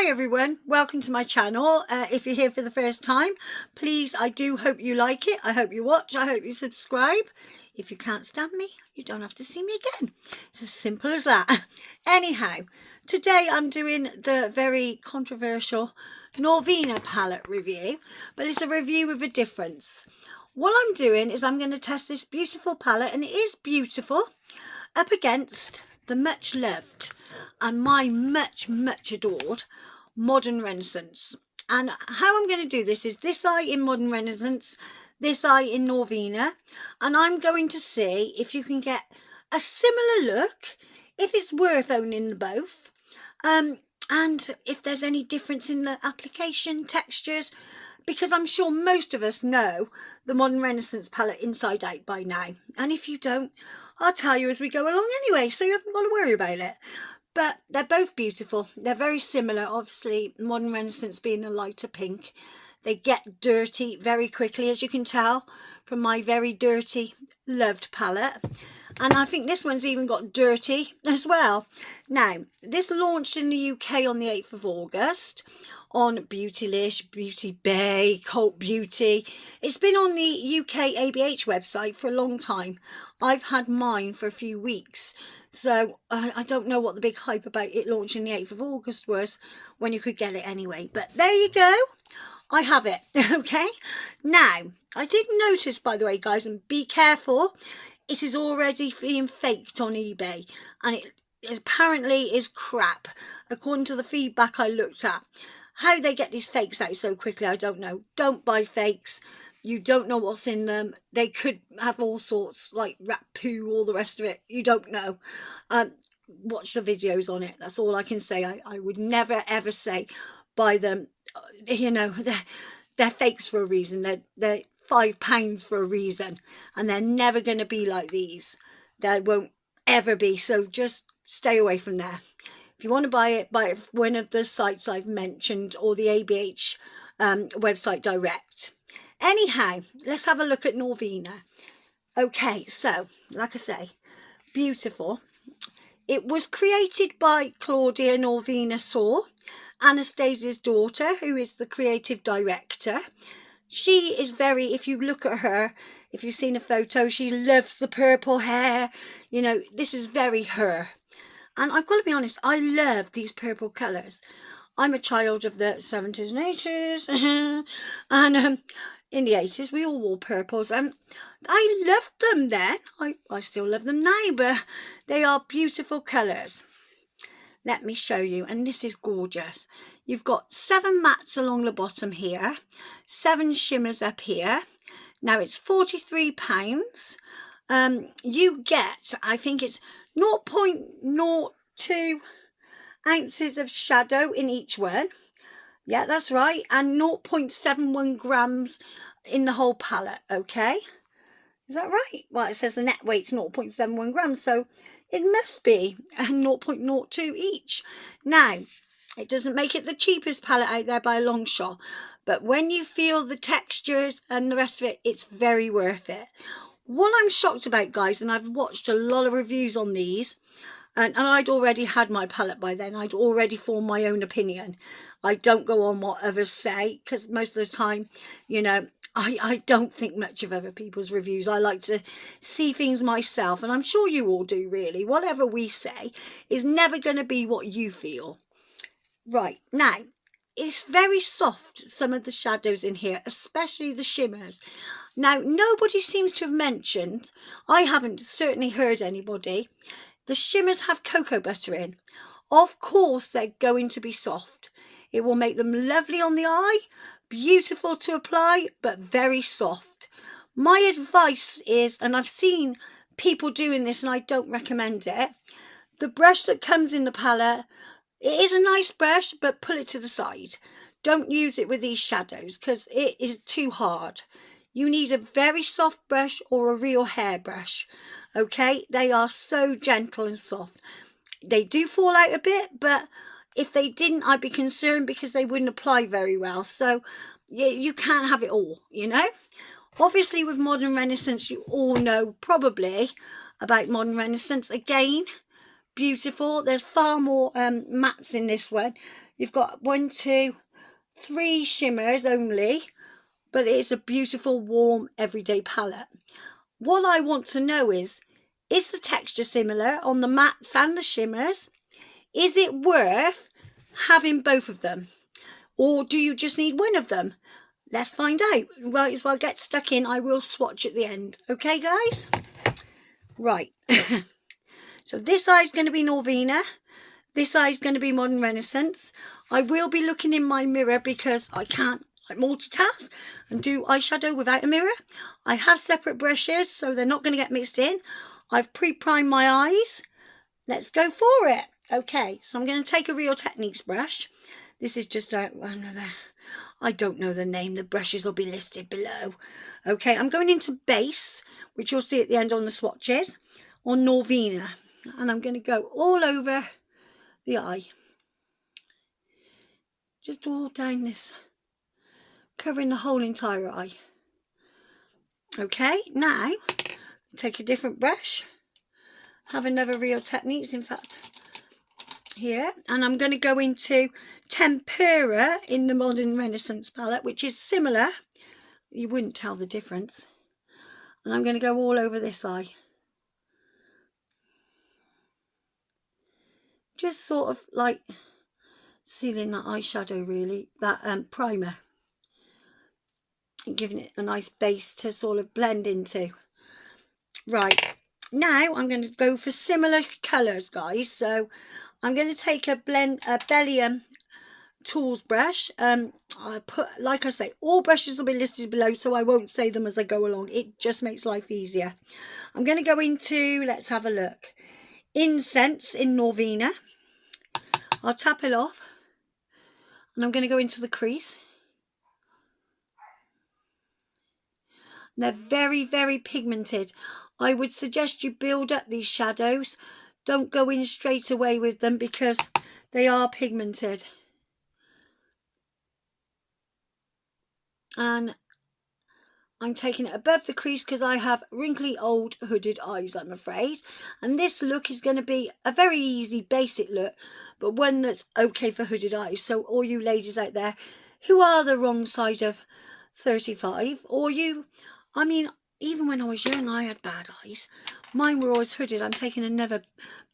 Hi everyone, welcome to my channel. If you're here for the first time, please, I do hope you like it. I hope you watch, I hope you subscribe. If you can't stand me, you don't have to see me again. It's as simple as that. Anyhow, today I'm doing the very controversial Norvina palette review, but it's a review with a difference. What I'm doing is I'm going to test this beautiful palette, and it is beautiful, up against the much loved and my much adored Modern Renaissance. And how I'm going to do this is this eye in Modern Renaissance, this eye in Norvina, and I'm going to see if you can get a similar look, if it's worth owning the both, and if there's any difference in the application, textures, because I'm sure most of us know the Modern Renaissance palette inside out by now, and if you don't, I'll tell you as we go along anyway, so you haven't got to worry about it. But they're both beautiful. They're very similar. Obviously, Modern Renaissance being a lighter pink. They get dirty very quickly, as you can tell from my very dirty, loved palette. And I think this one's even got dirty as well. Now, this launched in the UK on the 8th of August on Beautylish, Beauty Bay, Cult Beauty. It's been on the UK ABH website for a long time. I've had mine for a few weeks. So I don't know what the big hype about it launching the 8th of August was, when you could get it anyway. But there you go. I have it. Okay. Now, I did notice, by the way, guys, and be careful, it is already being faked on eBay. And it apparently is crap, according to the feedback I looked at. How they get these fakes out so quickly, I don't know. Don't buy fakes. You don't know what's in them. They could have all sorts, like rat poo, all the rest of it. You don't know. Watch the videos on it. That's all I can say. I would never, ever say buy them. You know, they're fakes for a reason. They're £5 for a reason. And they're never going to be like these. They won't ever be. So just stay away from there. If you want to buy it one of the sites I've mentioned, or the ABH website direct. Anyhow, let's have a look at Norvina. Okay, so, like I say, beautiful. It was created by Claudia Norvina Anastasia's daughter, who is the creative director. She is very, if you look at her, if you've seen a photo, she loves the purple hair. You know, this is very her. And I've got to be honest, I love these purple colours. I'm a child of the 70s and 80s. And in the 80s, we all wore purples. And I loved them then. I still love them now, but they are beautiful colours. Let me show you. And this is gorgeous. You've got 7 mattes along the bottom here. 7 shimmers up here. Now, it's £43. You get, I think it's 0.02 ounces of shadow in each one. Yeah, that's right. And 0.71 grams in the whole palette. Okay. Is that right? Well, it says the net weight's 0.71 grams. So it must be 0.02 each. Now, it doesn't make it the cheapest palette out there by a long shot. But when you feel the textures and the rest of it, it's very worth it. What I'm shocked about, guys, and I've watched a lot of reviews on these, and I'd already had my palette by then. I'd already formed my own opinion. I don't go on what others say, because most of the time, you know, I don't think much of other people's reviews. I like to see things myself, and I'm sure you all do, really. Whatever we say is never going to be what you feel. Right, now, it's very soft, some of the shadows in here, especially the shimmers. Now, nobody seems to have mentioned, I haven't certainly heard anybody, the shimmers have cocoa butter in. Of course, they're going to be soft. It will make them lovely on the eye, beautiful to apply, but very soft. My advice is, and I've seen people doing this and I don't recommend it, the brush that comes in the palette, it is a nice brush, but pull it to the side. Don't use it with these shadows because it is too hard. You need a very soft brush or a real hairbrush. Okay, they are so gentle and soft. They do fall out a bit, but if they didn't, I'd be concerned because they wouldn't apply very well. So you can't have it all, you know. Obviously, with Modern Renaissance, you all know probably about Modern Renaissance. Again, beautiful. There's far more mattes in this one. You've got 1, 2, 3 shimmers only, but it's a beautiful, warm, everyday palette. What I want to know is the texture similar on the mattes and the shimmers? Is it worth having both of them? Or do you just need one of them? Let's find out. Right, as well, get stuck in. I will swatch at the end. Okay, guys? Right. So this eye is going to be Norvina. This eye is going to be Modern Renaissance. I will be looking in my mirror because I can't multitask and do eyeshadow without a mirror. I have separate brushes, so they're not going to get mixed in. I've pre-primed my eyes. Let's go for it. Okay, so I'm going to take a Real Techniques brush. This is just another, I don't know the name. The brushes will be listed below. Okay, I'm going into base, which you'll see at the end on the swatches, on Norvina. And I'm going to go all over the eye. Just all down this, covering the whole entire eye. Okay, now take a different brush. Have another Real Techniques, in fact, here. And I'm going to go into Tempera in the Modern Renaissance palette, which is similar. You wouldn't tell the difference. And I'm going to go all over this eye. Just sort of like sealing that eyeshadow, really, that primer. And giving it a nice base to sort of blend into. Right, now I'm going to go for similar colours, guys. So I'm going to take a Bellium Tools brush. I put, like I say, all brushes will be listed below, so I won't say them as I go along. It just makes life easier. I'm going to go into, let's have a look, Incense in Norvina. I'll tap it off, and I'm going to go into the crease. They're very, very pigmented. I would suggest you build up these shadows. Don't go in straight away with them because they are pigmented. And I'm taking it above the crease because I have wrinkly old hooded eyes, I'm afraid. And this look is going to be a very easy basic look, but one that's okay for hooded eyes. So all you ladies out there who are the wrong side of 35, or you, I mean, even when I was young I had bad eyes. Mine were always hooded. I'm taking another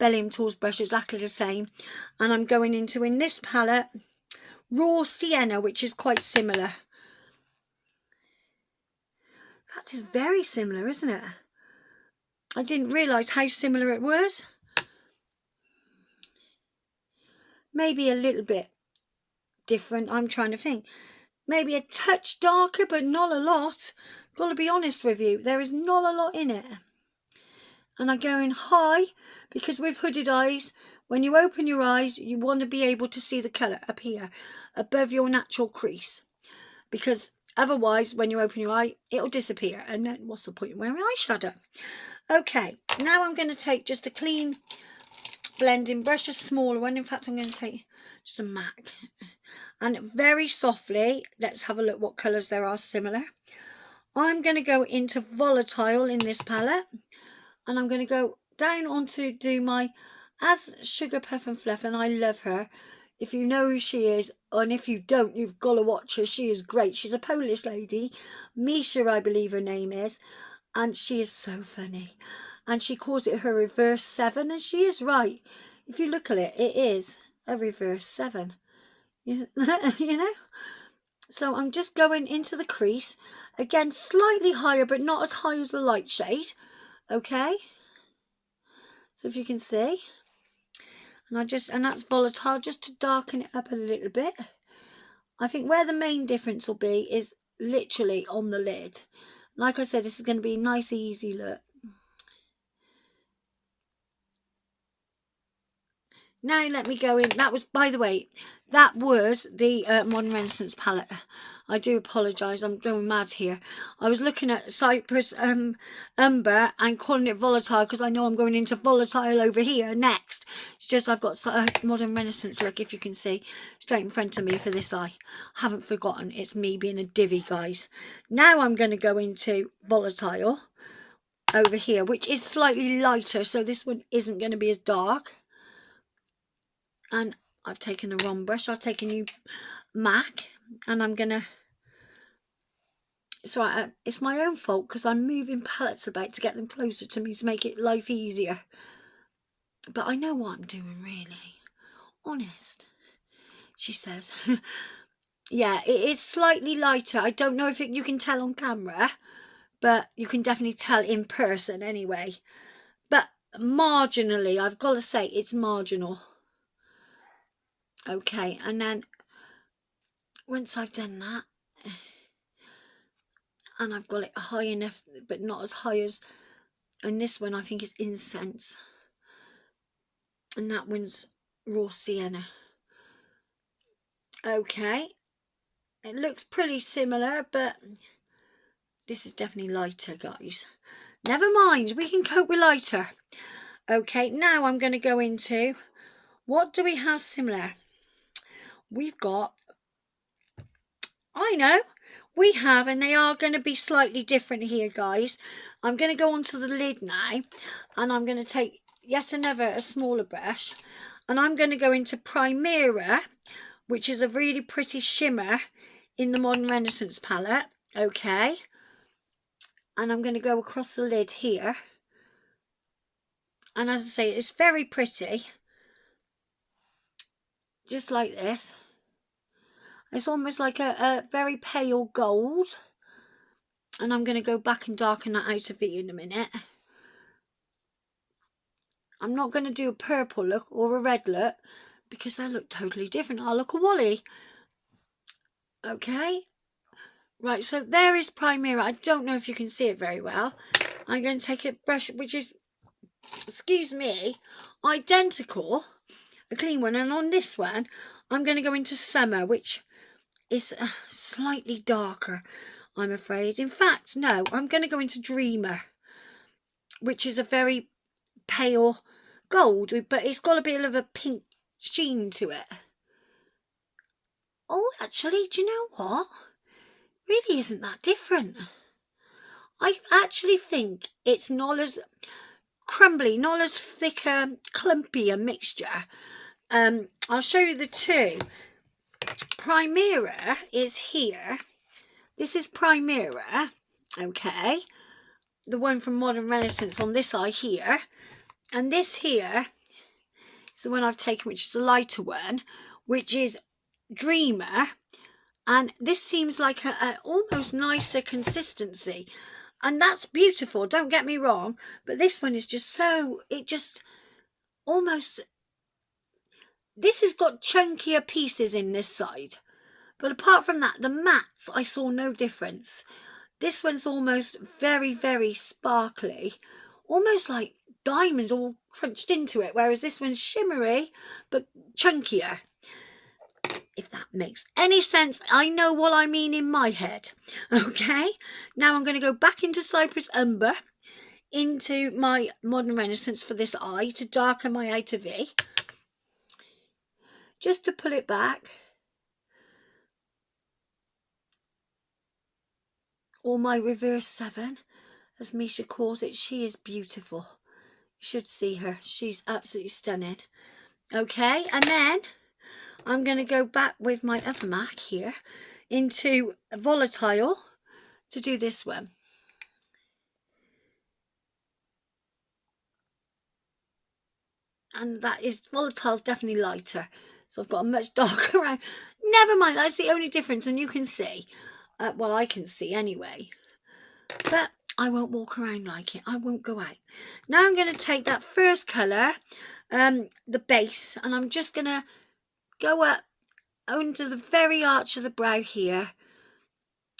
Bellium Tools brush, exactly the same. And I'm going into, in this palette, Raw Sienna, which is quite similar. That is very similar, isn't it? I didn't realise how similar it was. Maybe a little bit different, I'm trying to think. Maybe a touch darker, but not a lot. Got to be honest with you, there is not a lot in it. And I'm going high because with hooded eyes, when you open your eyes, you want to be able to see the colour up here, above your natural crease. Because otherwise, when you open your eye, it'll disappear. And then what's the point of wearing eyeshadow? Okay, now I'm going to take just a clean blending brush, a smaller one. In fact, I'm going to take just a MAC. And very softly, let's have a look what colours there are similar. I'm going to go into Volatile in this palette. And I'm going to go down onto do my As Sugar Puff and Fluff. And I love her. If you know who she is, and if you don't, you've got to watch her. She is great. She's a Polish lady. Misha, I believe her name is. And she is so funny. And she calls it her reverse 7. And she is right. If you look at it, it is a reverse 7. You know? So I'm just going into the crease. Again, slightly higher, but not as high as the light shade. Okay? So if you can see. And that's Volatile, just to darken it up a little bit. I think where the main difference will be is literally on the lid. Like I said, this is going to be a nice, easy look. Now let me go in. That was, by the way, that was the Modern Renaissance palette. I do apologise, I'm going mad here. I was looking at Cypress Umber and calling it Volatile because I know I'm going into Volatile over here next. It's just I've got a Modern Renaissance look, if you can see, straight in front of me for this eye. I haven't forgotten, it's me being a divvy, guys. Now I'm going to go into Volatile over here, which is slightly lighter, so this one isn't going to be as dark. And I've taken the wrong brush. I'll take a new MAC, and I'm gonna, it's right, it's my own fault because I'm moving palettes about to get them closer to me to make it life easier. But I know what I'm doing, really. Honest. She says. Yeah, it is slightly lighter. I don't know if you can tell on camera, but you can definitely tell in person anyway. But marginally, I've got to say, it's marginal. Okay, and then once I've done that, and I've got it high enough, but not as high as, and this one I think is incense, and that one's raw sienna. Okay, it looks pretty similar, but this is definitely lighter, guys. Never mind, we can cope with lighter. Okay, now I'm going to go into, what do we have similar? We've got, I know, we have, and they are going to be slightly different here, guys. I'm going to go onto the lid now, and I'm going to take yet another, a smaller brush, and I'm going to go into Primera, which is a really pretty shimmer in the Modern Renaissance palette. Okay, and I'm going to go across the lid here, and as I say, it's very pretty, just like this. It's almost like a very pale gold, and I'm going to go back and darken that out a bit in a minute. I'm not going to do a purple look or a red look because they look totally different. I'll look a Wally. Okay, right, so there is Primera. I don't know if you can see it very well. I'm going to take a brush which is, excuse me, identical, a clean one, and on this one I'm going to go into Summer, which is slightly darker, I'm afraid. In fact, no, I'm going to go into Dreamer, which is a very pale gold, but it's got a bit of a pink sheen to it. Oh, actually, do you know what? Really isn't that different. I actually think it's not as crumbly, not as thicker, clumpy a mixture. I'll show you the two. Primera is here. This is Primera, okay, the one from Modern Renaissance on this eye here, and this here is the one I've taken, which is the lighter one, which is Dreamer, and this seems like a almost nicer consistency, and that's beautiful, don't get me wrong, but this one is just so, it just almost, this has got chunkier pieces in this side, but apart from that, the mattes, I saw no difference. This one's almost very, very sparkly, almost like diamonds all crunched into it, whereas this one's shimmery but chunkier. If that makes any sense, I know what I mean in my head. Okay, now I'm going to go back into Cypress Umber, into my Modern Renaissance for this eye to darken my outer V, just to pull it back, or my reverse 7, as Misha calls it. She is beautiful. You should see her. She's absolutely stunning. Okay, and then I'm going to go back with my other MAC here into Volatile to do this one. And that is, Volatile's definitely lighter. So I've got a much darker eye. Never mind, that's the only difference, and you can see. Well, I can see anyway. But I won't walk around like it. I won't go out. Now I'm going to take that first colour, the base, and I'm just going to go up under the very arch of the brow here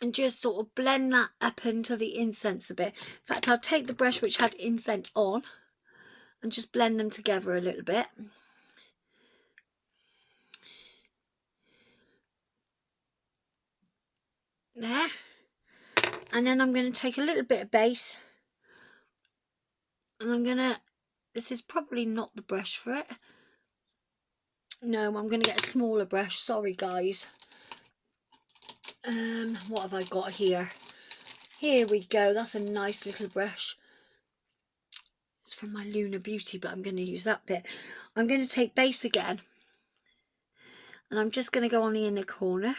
and just sort of blend that up into the incense a bit. In fact, I'll take the brush which had incense on and just blend them together a little bit. There. And then I'm going to take a little bit of base, and I'm going to, this is probably not the brush for it. No, I'm going to get a smaller brush. Sorry, guys. What have I got here? Here we go. That's a nice little brush. It's from my Lunar Beauty, but I'm going to use that bit. I'm going to take base again, And I'm just going to go on the inner corner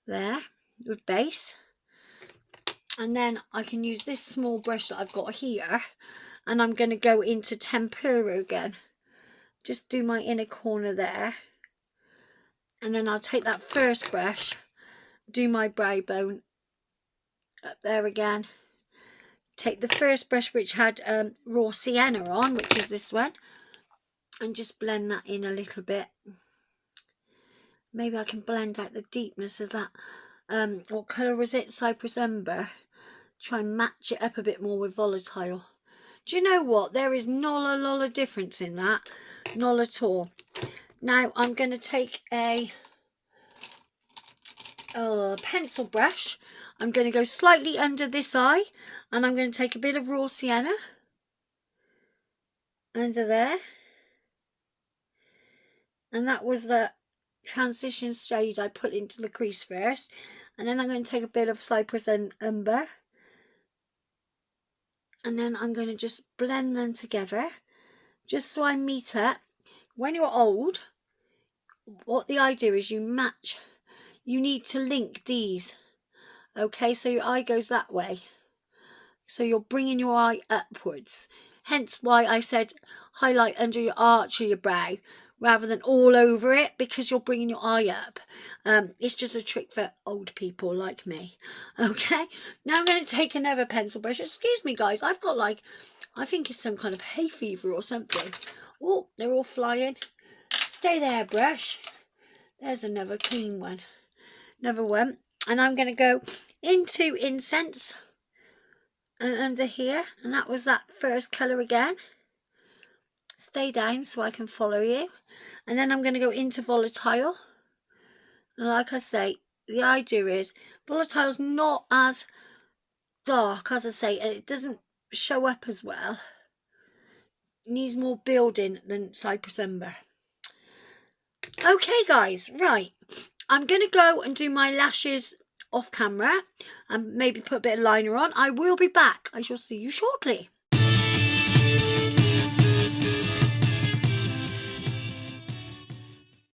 there with base. And then I can use this small brush that I've got here, and I'm going to go into tempera again. Just do my inner corner there. And then I'll take that first brush, do my brow bone up there again. Take the first brush which had raw sienna on, which is this one, and just blend that in a little bit. Maybe I can blend out the deepness of that. What colour was it? Cypress Umber. Try and match it up a bit more with Volatile. Do you know what? There is not a lot of difference in that. Not at all. Now I'm going to take a pencil brush. I'm going to go slightly under this eye, and I'm going to take a bit of raw sienna under there. And that was the transition shade I put into the crease first. And then I'm going to take a bit of Cypress and Umber. And then I'm going to just blend them together, just so I meet up. When you're old, what the idea is, you match. You need to link these. Okay, so your eye goes that way. So you're bringing your eye upwards. Hence why I said highlight under your arch of your brow rather than all over it, because you're bringing your eye up. It's just a trick for old people like me. Okay, now I'm going to take another pencil brush. Excuse me guys, I've got like, I think it's some kind of hay fever or something. Oh, they're all flying. Stay there, brush. There's another clean one. Another one. And I'm going to go into Incense and under here. And that was that first colour again. Stay down so I can follow you. And then I'm going to go into Volatile. And like I say, the idea is Volatile's not as dark, as I say, and it doesn't show up as well. It needs more building than Cypress Umber. Okay guys, right. I'm going to go and do my lashes off camera and maybe put a bit of liner on. I will be back. I shall see you shortly.